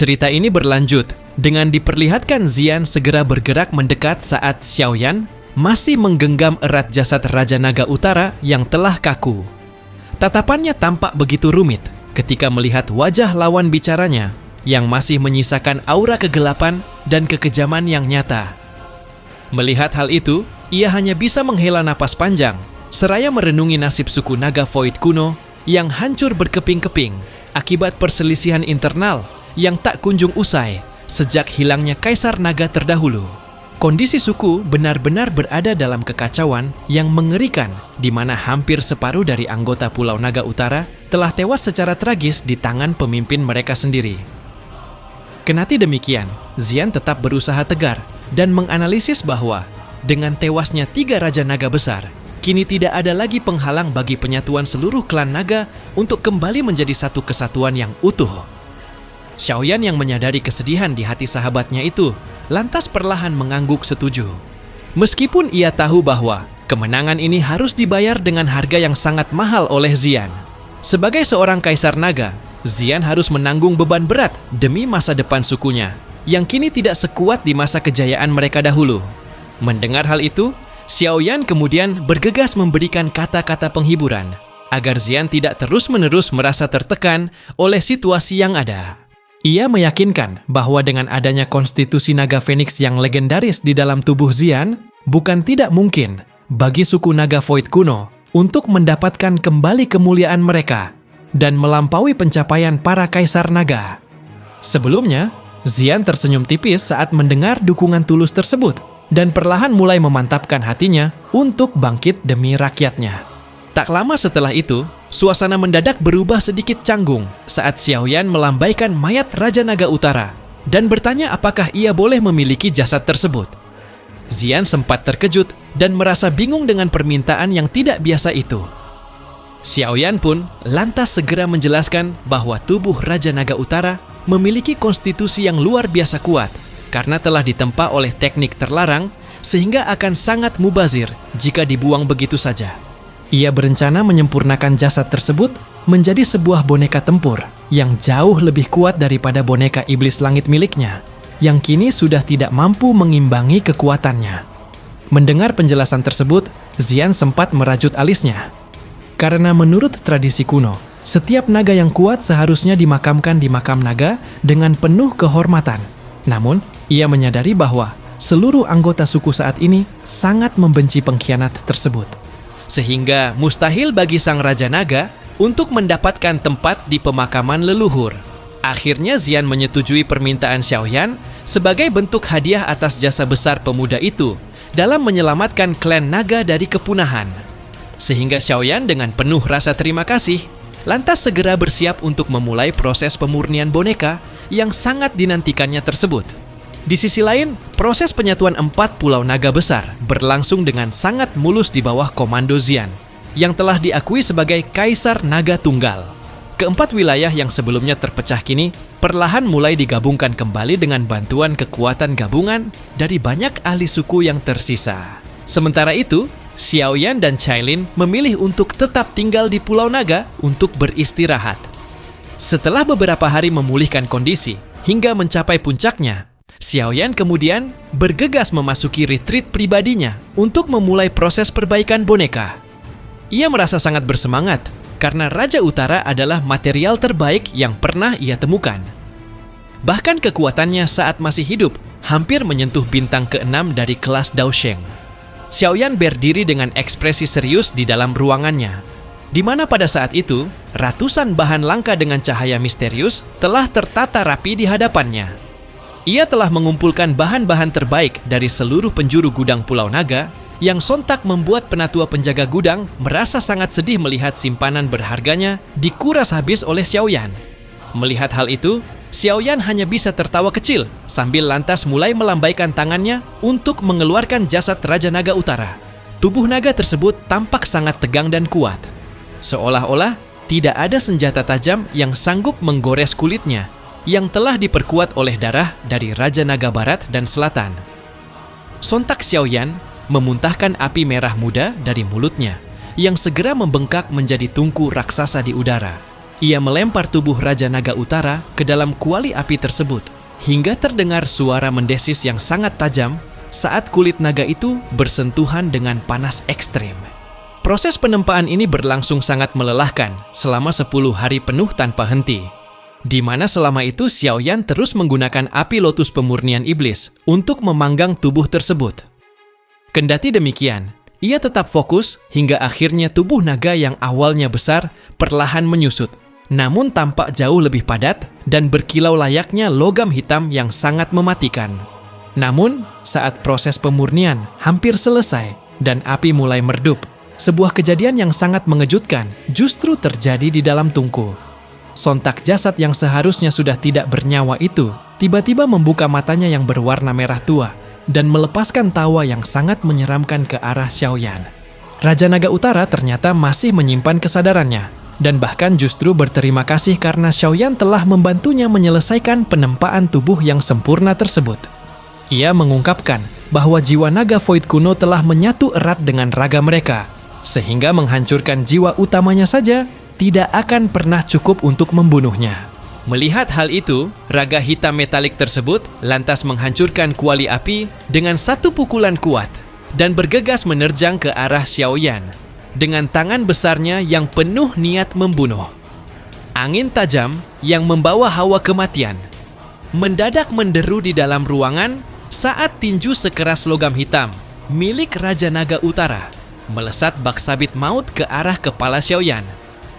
Cerita ini berlanjut dengan diperlihatkan Xian segera bergerak mendekat saat Xiaoyan masih menggenggam erat jasad Raja Naga Utara yang telah kaku. Tatapannya tampak begitu rumit ketika melihat wajah lawan bicaranya yang masih menyisakan aura kegelapan dan kekejaman yang nyata. Melihat hal itu, ia hanya bisa menghela napas panjang seraya merenungi nasib suku naga Void kuno yang hancur berkeping-keping akibat perselisihan internal yang tak kunjung usai sejak hilangnya Kaisar Naga terdahulu. Kondisi suku benar-benar berada dalam kekacauan yang mengerikan, di mana hampir separuh dari anggota Pulau Naga Utara telah tewas secara tragis di tangan pemimpin mereka sendiri. Kendati demikian, Xian tetap berusaha tegar dan menganalisis bahwa dengan tewasnya 3 Raja Naga besar, kini tidak ada lagi penghalang bagi penyatuan seluruh klan naga untuk kembali menjadi satu kesatuan yang utuh. Xiaoyan yang menyadari kesedihan di hati sahabatnya itu, lantas perlahan mengangguk setuju. Meskipun ia tahu bahwa kemenangan ini harus dibayar dengan harga yang sangat mahal oleh Xian. Sebagai seorang kaisar naga, Xian harus menanggung beban berat demi masa depan sukunya, yang kini tidak sekuat di masa kejayaan mereka dahulu. Mendengar hal itu, Xiaoyan kemudian bergegas memberikan kata-kata penghiburan, agar Xian tidak terus-menerus merasa tertekan oleh situasi yang ada. Ia meyakinkan bahwa dengan adanya konstitusi naga Phoenix yang legendaris di dalam tubuh Xian, bukan tidak mungkin bagi suku naga Void kuno untuk mendapatkan kembali kemuliaan mereka dan melampaui pencapaian para kaisar naga. Sebelumnya, Xian tersenyum tipis saat mendengar dukungan tulus tersebut dan perlahan mulai memantapkan hatinya untuk bangkit demi rakyatnya. Tak lama setelah itu, suasana mendadak berubah sedikit canggung saat Xiaoyan melambaikan mayat Raja Naga Utara dan bertanya apakah ia boleh memiliki jasad tersebut. Xian sempat terkejut dan merasa bingung dengan permintaan yang tidak biasa itu. Xiaoyan pun lantas segera menjelaskan bahwa tubuh Raja Naga Utara memiliki konstitusi yang luar biasa kuat karena telah ditempa oleh teknik terlarang sehingga akan sangat mubazir jika dibuang begitu saja. Ia berencana menyempurnakan jasad tersebut menjadi sebuah boneka tempur yang jauh lebih kuat daripada boneka iblis langit miliknya, yang kini sudah tidak mampu mengimbangi kekuatannya. Mendengar penjelasan tersebut, Xian sempat merajut alisnya. Karena menurut tradisi kuno, setiap naga yang kuat seharusnya dimakamkan di makam naga dengan penuh kehormatan. Namun, ia menyadari bahwa seluruh anggota suku saat ini sangat membenci pengkhianat tersebut. Sehingga mustahil bagi sang Raja Naga untuk mendapatkan tempat di pemakaman leluhur. Akhirnya Xian menyetujui permintaan Xiaoyan sebagai bentuk hadiah atas jasa besar pemuda itu dalam menyelamatkan klan naga dari kepunahan. Sehingga Xiaoyan dengan penuh rasa terima kasih, lantas segera bersiap untuk memulai proses pemurnian boneka yang sangat dinantikannya tersebut. Di sisi lain, proses penyatuan 4 pulau naga besar berlangsung dengan sangat mulus di bawah komando Xian, yang telah diakui sebagai Kaisar Naga Tunggal. Keempat wilayah yang sebelumnya terpecah kini perlahan mulai digabungkan kembali dengan bantuan kekuatan gabungan dari banyak ahli suku yang tersisa. Sementara itu, Xiaoyan dan Cailin memilih untuk tetap tinggal di Pulau Naga untuk beristirahat. Setelah beberapa hari memulihkan kondisi hingga mencapai puncaknya, Xiaoyan kemudian bergegas memasuki retreat pribadinya untuk memulai proses perbaikan boneka. Ia merasa sangat bersemangat karena Raja Utara adalah material terbaik yang pernah ia temukan. Bahkan kekuatannya saat masih hidup hampir menyentuh bintang ke-6 dari kelas Daosheng. Xiaoyan berdiri dengan ekspresi serius di dalam ruangannya, di mana pada saat itu ratusan bahan langka dengan cahaya misterius telah tertata rapi di hadapannya. Ia telah mengumpulkan bahan-bahan terbaik dari seluruh penjuru gudang Pulau Naga yang sontak membuat penatua penjaga gudang merasa sangat sedih melihat simpanan berharganya dikuras habis oleh Xiaoyan. Melihat hal itu, Xiaoyan hanya bisa tertawa kecil sambil lantas mulai melambaikan tangannya untuk mengeluarkan jasad Raja Naga Utara. Tubuh naga tersebut tampak sangat tegang dan kuat. Seolah-olah tidak ada senjata tajam yang sanggup menggores kulitnya yang telah diperkuat oleh darah dari Raja Naga Barat dan Selatan. Sontak Xiaoyan memuntahkan api merah muda dari mulutnya yang segera membengkak menjadi tungku raksasa di udara. ia melempar tubuh Raja Naga Utara ke dalam kuali api tersebut, hingga terdengar suara mendesis yang sangat tajam saat kulit naga itu bersentuhan dengan panas ekstrem. Proses penempaan ini berlangsung sangat melelahkan selama 10 hari penuh tanpa henti, di mana selama itu Xiaoyan terus menggunakan api lotus pemurnian iblis untuk memanggang tubuh tersebut. Kendati demikian, ia tetap fokus hingga akhirnya tubuh naga yang awalnya besar perlahan menyusut, namun tampak jauh lebih padat dan berkilau layaknya logam hitam yang sangat mematikan. Namun, saat proses pemurnian hampir selesai dan api mulai meredup, sebuah kejadian yang sangat mengejutkan justru terjadi di dalam tungku. Sontak jasad yang seharusnya sudah tidak bernyawa itu tiba-tiba membuka matanya yang berwarna merah tua dan melepaskan tawa yang sangat menyeramkan ke arah Xiaoyan. Raja Naga Utara ternyata masih menyimpan kesadarannya dan bahkan justru berterima kasih karena Xiaoyan telah membantunya menyelesaikan penempaan tubuh yang sempurna tersebut. Ia mengungkapkan bahwa jiwa naga Void kuno telah menyatu erat dengan raga mereka, sehingga menghancurkan jiwa utamanya saja tidak akan pernah cukup untuk membunuhnya. Melihat hal itu, raga hitam metalik tersebut lantas menghancurkan kuali api dengan satu pukulan kuat dan bergegas menerjang ke arah Xiaoyan dengan tangan besarnya yang penuh niat membunuh. Angin tajam yang membawa hawa kematian mendadak menderu di dalam ruangan saat tinju sekeras logam hitam milik Raja Naga Utara melesat bak sabit maut ke arah kepala Xiaoyan.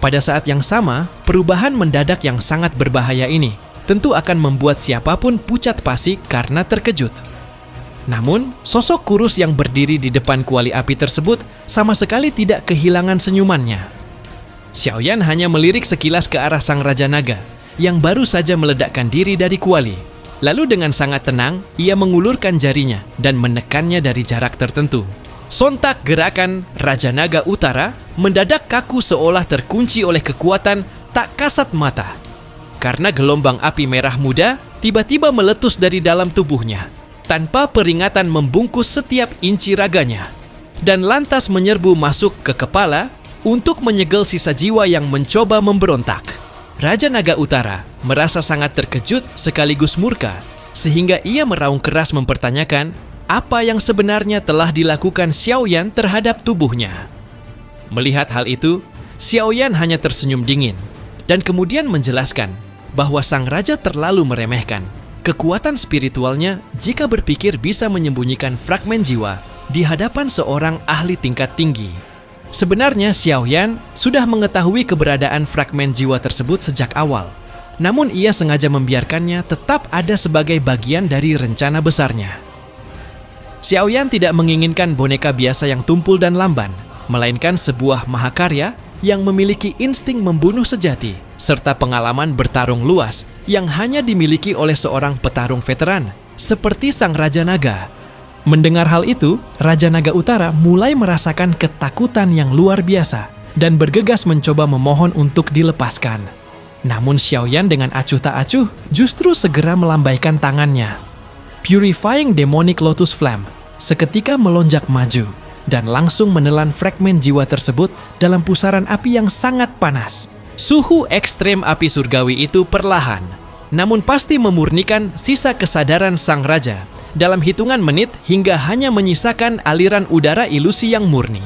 Pada saat yang sama, perubahan mendadak yang sangat berbahaya ini tentu akan membuat siapapun pucat pasi karena terkejut. Namun, sosok kurus yang berdiri di depan kuali api tersebut sama sekali tidak kehilangan senyumannya. Xiaoyan hanya melirik sekilas ke arah sang Raja Naga yang baru saja meledakkan diri dari kuali. Lalu dengan sangat tenang, ia mengulurkan jarinya dan menekannya dari jarak tertentu. Sontak gerakan Raja Naga Utara mendadak kaku seolah terkunci oleh kekuatan tak kasat mata. Karena gelombang api merah muda tiba-tiba meletus dari dalam tubuhnya, tanpa peringatan membungkus setiap inci raganya, dan lantas menyerbu masuk ke kepala untuk menyegel sisa jiwa yang mencoba memberontak. Raja Naga Utara merasa sangat terkejut sekaligus murka, sehingga ia meraung keras mempertanyakan apa yang sebenarnya telah dilakukan Xiaoyan terhadap tubuhnya. Melihat hal itu, Xiaoyan hanya tersenyum dingin dan kemudian menjelaskan bahwa sang raja terlalu meremehkan kekuatan spiritualnya jika berpikir bisa menyembunyikan fragmen jiwa di hadapan seorang ahli tingkat tinggi. Sebenarnya Xiaoyan sudah mengetahui keberadaan fragmen jiwa tersebut sejak awal, namun ia sengaja membiarkannya tetap ada sebagai bagian dari rencana besarnya. Xiaoyan tidak menginginkan boneka biasa yang tumpul dan lamban, melainkan sebuah mahakarya yang memiliki insting membunuh sejati, serta pengalaman bertarung luas yang hanya dimiliki oleh seorang petarung veteran, seperti sang Raja Naga. Mendengar hal itu, Raja Naga Utara mulai merasakan ketakutan yang luar biasa dan bergegas mencoba memohon untuk dilepaskan. Namun Xiaoyan dengan acuh tak acuh justru segera melambaikan tangannya. Purifying Demonic Lotus Flame seketika melonjak maju dan langsung menelan fragmen jiwa tersebut dalam pusaran api yang sangat panas. Suhu ekstrem api surgawi itu perlahan, namun pasti memurnikan sisa kesadaran sang raja dalam hitungan menit hingga hanya menyisakan aliran udara ilusi yang murni.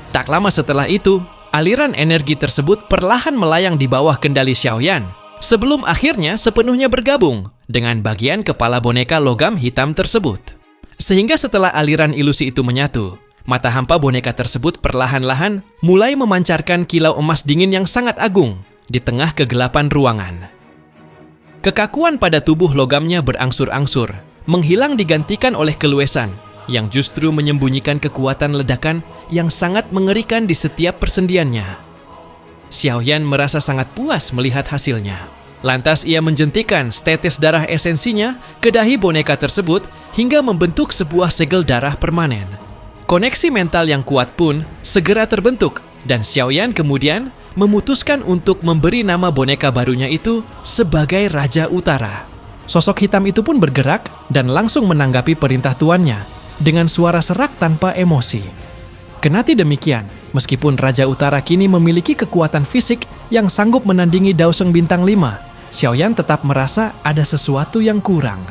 Tak lama setelah itu, aliran energi tersebut perlahan melayang di bawah kendali Xiaoyan, sebelum akhirnya sepenuhnya bergabung dengan bagian kepala boneka logam hitam tersebut. Sehingga setelah aliran ilusi itu menyatu, mata hampa boneka tersebut perlahan-lahan mulai memancarkan kilau emas dingin yang sangat agung di tengah kegelapan ruangan. Kekakuan pada tubuh logamnya berangsur-angsur menghilang digantikan oleh keluesan yang justru menyembunyikan kekuatan ledakan yang sangat mengerikan di setiap persendiannya. Xiaoyan merasa sangat puas melihat hasilnya. Lantas ia menjentikan setetes darah esensinya ke dahi boneka tersebut hingga membentuk sebuah segel darah permanen. Koneksi mental yang kuat pun segera terbentuk dan Xiaoyan kemudian memutuskan untuk memberi nama boneka barunya itu sebagai Raja Utara. Sosok hitam itu pun bergerak dan langsung menanggapi perintah tuannya dengan suara serak tanpa emosi. Kendati demikian, Meskipun Raja Utara kini memiliki kekuatan fisik yang sanggup menandingi Daoseng Bintang 5, Xiaoyan tetap merasa ada sesuatu yang kurang.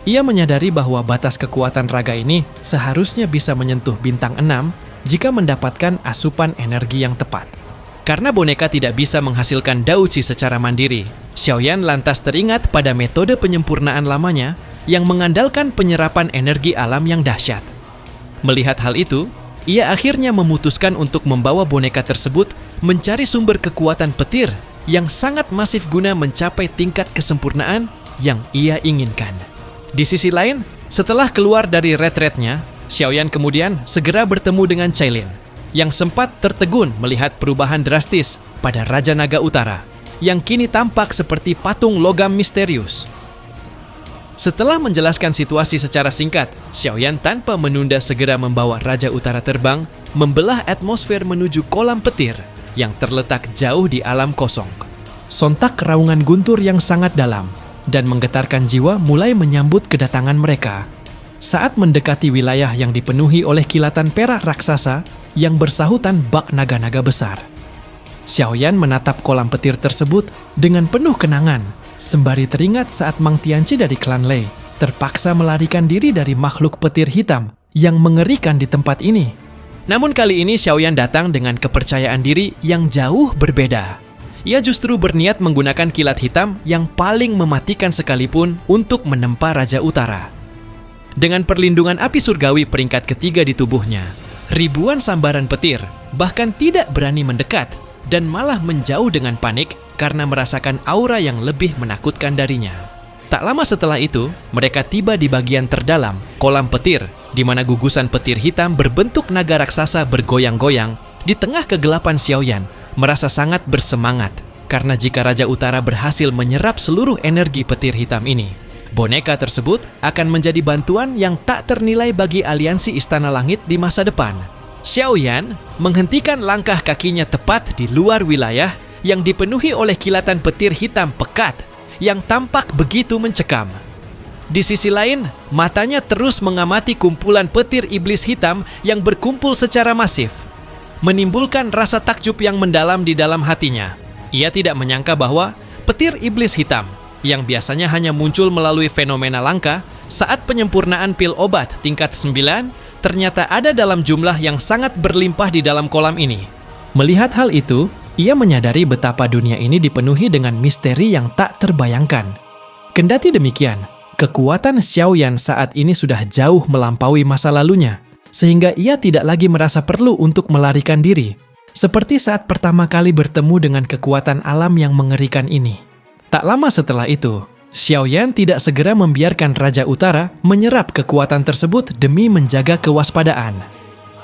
Ia menyadari bahwa batas kekuatan raga ini seharusnya bisa menyentuh bintang 6 jika mendapatkan asupan energi yang tepat. Karena boneka tidak bisa menghasilkan Daoqi secara mandiri, Xiaoyan lantas teringat pada metode penyempurnaan lamanya yang mengandalkan penyerapan energi alam yang dahsyat. Melihat hal itu, ia akhirnya memutuskan untuk membawa boneka tersebut mencari sumber kekuatan petir yang sangat masif guna mencapai tingkat kesempurnaan yang ia inginkan. Di sisi lain, setelah keluar dari retretnya, Xiaoyan kemudian segera bertemu dengan Cailin, yang sempat tertegun melihat perubahan drastis pada Raja Naga Utara, yang kini tampak seperti patung logam misterius. Setelah menjelaskan situasi secara singkat, Xiaoyan tanpa menunda segera membawa Raja Utara terbang, membelah atmosfer menuju kolam petir yang terletak jauh di alam kosong. Sontak raungan guntur yang sangat dalam dan menggetarkan jiwa mulai menyambut kedatangan mereka. Saat mendekati wilayah yang dipenuhi oleh kilatan perak raksasa yang bersahutan bak naga-naga besar, Xiaoyan menatap kolam petir tersebut dengan penuh kenangan, sembari teringat saat Mang Tianqi dari klan Lei terpaksa melarikan diri dari makhluk petir hitam yang mengerikan di tempat ini. Namun kali ini Xiaoyan datang dengan kepercayaan diri yang jauh berbeda. Ia justru berniat menggunakan kilat hitam yang paling mematikan sekalipun untuk menempa Raja Utara. Dengan perlindungan api surgawi peringkat ketiga di tubuhnya, ribuan sambaran petir bahkan tidak berani mendekat dan malah menjauh dengan panik karena merasakan aura yang lebih menakutkan darinya. Tak lama setelah itu, mereka tiba di bagian terdalam kolam petir, di mana gugusan petir hitam berbentuk naga raksasa bergoyang-goyang. Di tengah kegelapan, Xiaoyan merasa sangat bersemangat karena jika Raja Utara berhasil menyerap seluruh energi petir hitam ini, boneka tersebut akan menjadi bantuan yang tak ternilai bagi aliansi Istana Langit di masa depan. Xiaoyan menghentikan langkah kakinya tepat di luar wilayah yang dipenuhi oleh kilatan petir hitam pekat yang tampak begitu mencekam. Di sisi lain, matanya terus mengamati kumpulan petir iblis hitam yang berkumpul secara masif, menimbulkan rasa takjub yang mendalam di dalam hatinya. Ia tidak menyangka bahwa petir iblis hitam yang biasanya hanya muncul melalui fenomena langka saat penyempurnaan pil obat tingkat 9 ternyata ada dalam jumlah yang sangat berlimpah di dalam kolam ini. Melihat hal itu, ia menyadari betapa dunia ini dipenuhi dengan misteri yang tak terbayangkan. Kendati demikian, kekuatan Xiaoyan saat ini sudah jauh melampaui masa lalunya, sehingga ia tidak lagi merasa perlu untuk melarikan diri, seperti saat pertama kali bertemu dengan kekuatan alam yang mengerikan ini. Tak lama setelah itu, Xiaoyan tidak segera membiarkan Raja Utara menyerap kekuatan tersebut demi menjaga kewaspadaan.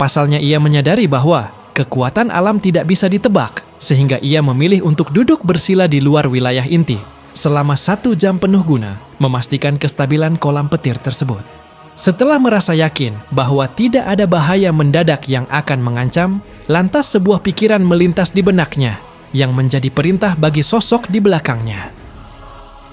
Pasalnya ia menyadari bahwa kekuatan alam tidak bisa ditebak, sehingga ia memilih untuk duduk bersila di luar wilayah inti selama 1 jam penuh guna memastikan kestabilan kolam petir tersebut. Setelah merasa yakin bahwa tidak ada bahaya mendadak yang akan mengancam, lantas sebuah pikiran melintas di benaknya yang menjadi perintah bagi sosok di belakangnya.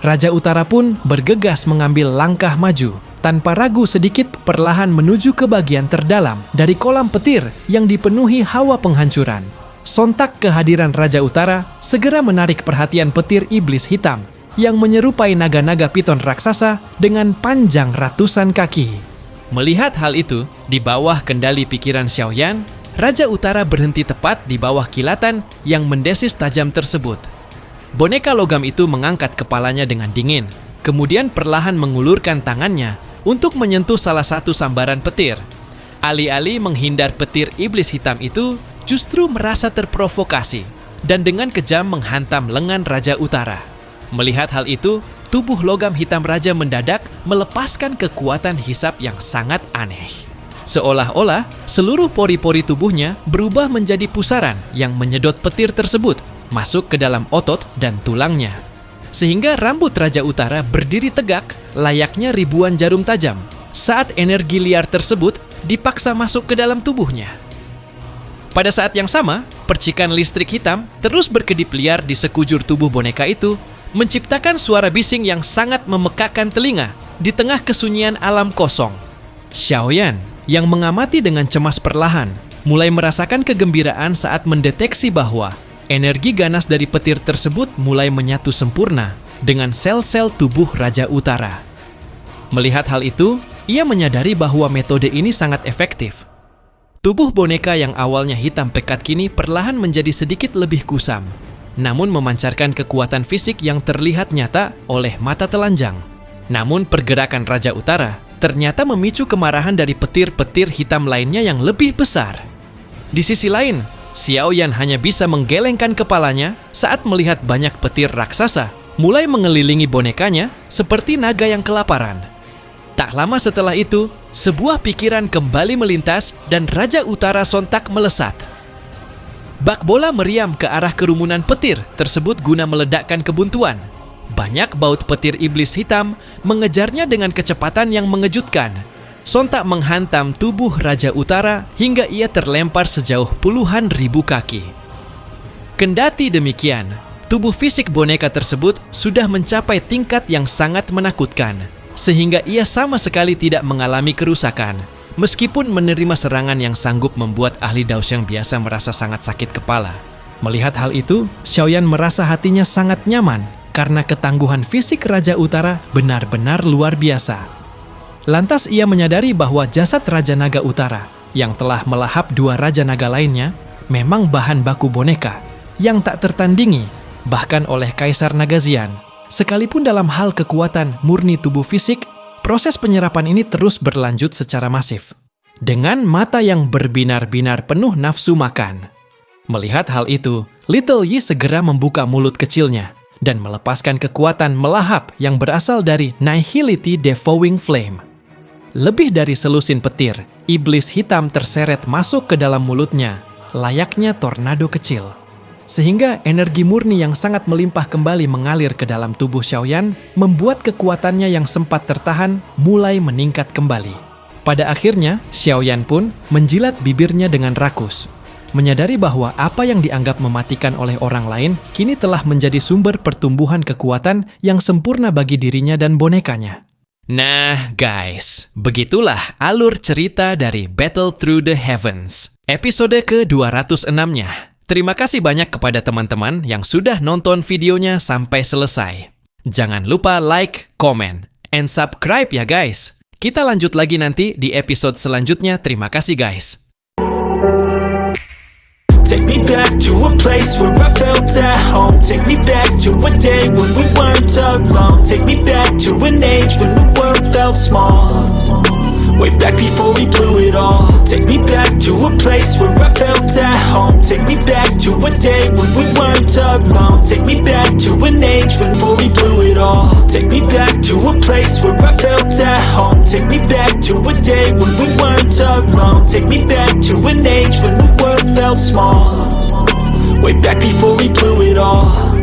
Raja Utara pun bergegas mengambil langkah maju, tanpa ragu sedikit perlahan menuju ke bagian terdalam dari kolam petir yang dipenuhi hawa penghancuran. Sontak kehadiran Raja Utara segera menarik perhatian petir iblis hitam yang menyerupai naga-naga piton raksasa dengan panjang ratusan kaki. Melihat hal itu, di bawah kendali pikiran Xiaoyan, Raja Utara berhenti tepat di bawah kilatan yang mendesis tajam tersebut. Boneka logam itu mengangkat kepalanya dengan dingin, kemudian perlahan mengulurkan tangannya untuk menyentuh salah satu sambaran petir. Alih-alih menghindar petir iblis hitam itu, justru merasa terprovokasi dan dengan kejam menghantam lengan Raja Utara. Melihat hal itu, tubuh logam hitam raja mendadak melepaskan kekuatan hisap yang sangat aneh. Seolah-olah seluruh pori-pori tubuhnya berubah menjadi pusaran yang menyedot petir tersebut masuk ke dalam otot dan tulangnya. Sehingga rambut Raja Utara berdiri tegak layaknya ribuan jarum tajam saat energi liar tersebut dipaksa masuk ke dalam tubuhnya. Pada saat yang sama, percikan listrik hitam terus berkedip liar di sekujur tubuh boneka itu, menciptakan suara bising yang sangat memekakan telinga di tengah kesunyian alam kosong. Xiaoyan yang mengamati dengan cemas perlahan mulai merasakan kegembiraan saat mendeteksi bahwa energi ganas dari petir tersebut mulai menyatu sempurna dengan sel-sel tubuh Raja Utara. Melihat hal itu, ia menyadari bahwa metode ini sangat efektif. Tubuh boneka yang awalnya hitam pekat kini perlahan menjadi sedikit lebih kusam, namun memancarkan kekuatan fisik yang terlihat nyata oleh mata telanjang. Namun pergerakan Raja Utara ternyata memicu kemarahan dari petir-petir hitam lainnya yang lebih besar. Di sisi lain, Xiaoyan hanya bisa menggelengkan kepalanya saat melihat banyak petir raksasa mulai mengelilingi bonekanya seperti naga yang kelaparan. Tak lama setelah itu, sebuah pikiran kembali melintas dan Raja Utara sontak melesat. Bak bola meriam ke arah kerumunan petir tersebut guna meledakkan kebuntuan. Banyak baut petir iblis hitam mengejarnya dengan kecepatan yang mengejutkan. Sontak menghantam tubuh Raja Utara hingga ia terlempar sejauh puluhan ribu kaki. Kendati demikian, tubuh fisik boneka tersebut sudah mencapai tingkat yang sangat menakutkan, sehingga ia sama sekali tidak mengalami kerusakan, meskipun menerima serangan yang sanggup membuat ahli Daoxiang biasa merasa sangat sakit kepala. Melihat hal itu, Xiaoyan merasa hatinya sangat nyaman karena ketangguhan fisik Raja Utara benar-benar luar biasa. Lantas ia menyadari bahwa jasad Raja Naga Utara yang telah melahap dua Raja Naga lainnya memang bahan baku boneka yang tak tertandingi bahkan oleh Kaisar Naga Xian. Sekalipun dalam hal kekuatan murni tubuh fisik, proses penyerapan ini terus berlanjut secara masif. Dengan mata yang berbinar-binar penuh nafsu makan. Melihat hal itu, Little Yi segera membuka mulut kecilnya dan melepaskan kekuatan melahap yang berasal dari Nihility Devouring Flame. Lebih dari selusin petir, iblis hitam terseret masuk ke dalam mulutnya, layaknya tornado kecil. Sehingga energi murni yang sangat melimpah kembali mengalir ke dalam tubuh Xiaoyan, membuat kekuatannya yang sempat tertahan mulai meningkat kembali. Pada akhirnya, Xiaoyan pun menjilat bibirnya dengan rakus, menyadari bahwa apa yang dianggap mematikan oleh orang lain kini telah menjadi sumber pertumbuhan kekuatan yang sempurna bagi dirinya dan bonekanya. Nah guys, begitulah alur cerita dari Battle Through the Heavens, episode ke-206-nya. Terima kasih banyak kepada teman-teman yang sudah nonton videonya sampai selesai. Jangan lupa like, comment, and subscribe ya guys. Kita lanjut lagi nanti di episode selanjutnya. Terima kasih guys. Take me back to a place where I felt at home. Take me back to a day when we weren't alone. Take me back to an age when the world felt small. Way back before we blew it all. Take me back to a place where I felt at home. Take me back to a day when we weren't alone. Take me back to an age when before we blew it all. Take me back to a place where I felt at home. Take me back to a day when we weren't alone. Take me back to an age when the world felt small. Way back before we blew it all.